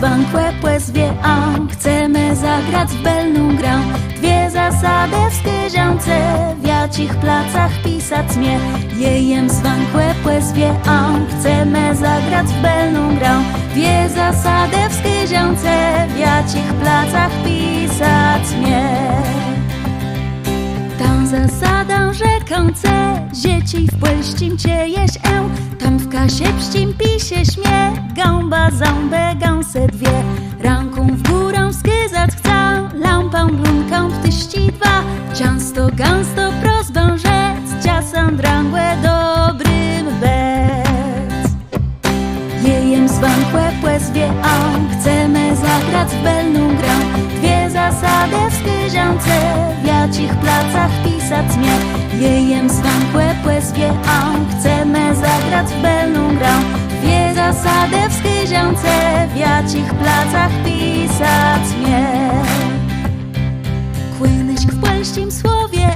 zwąkłe płezwie on. Chcemy zagrać w belną grę. Dwie zasady w skyziące, w jacich placach pisać mnie. Jejem zwąkłe płezwie on. Chcemy zagrać w belną grę. Dwie zasady w skyziące, w jacich placach pisać mnie. Tą zasadą rzekące, dzieci w polścim ciejeś tam w kasie pścim pisie śmie. Gąba ząbę gąsę dwie, ręką w górę wskazać chcą. Lampą blunką ptyści dwa, często gęsto prośbę rzec. Czasem drągłe dobrym bec. Jejem zwąkłe płezwie on. Chcemy zagrać w belną grę. Dwie zasady w skyziące, w jacich placach pisać mnie. Jejem zwąkłe płezwie on. Chcemy zagrać w belną grę. Dwie zasady w skyziące, w jacich placach pisać mnie. Kłynyśk w polścim słowie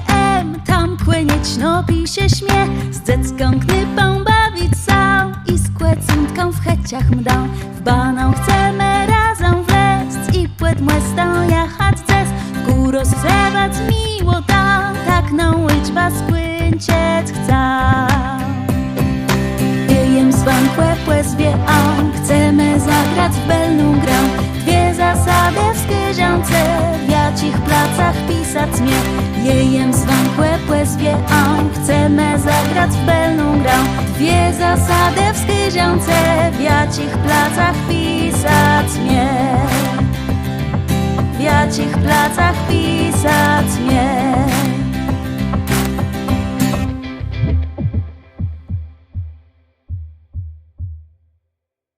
tam kłynieć no pisie śmie. Z dziecką knypą bawić są i z kłecintką w checiach mdą. W baną chcemy razem wleść i płet młestą jechać zes. W górę zzewać miło tam, tak no liczba spłyncieć chcą. Jejem zwąkłe płezwie on. Chcemy zagrać w belną grę. Dwie zasady w skyziące, w jacich placach pisać mnie. Jejem zwąkłe płezwie on. Chcemy zagrać w belną grę. Dwie zasady w skyziące, w jacich placach pisać mnie. W jacich placach pisać mnie.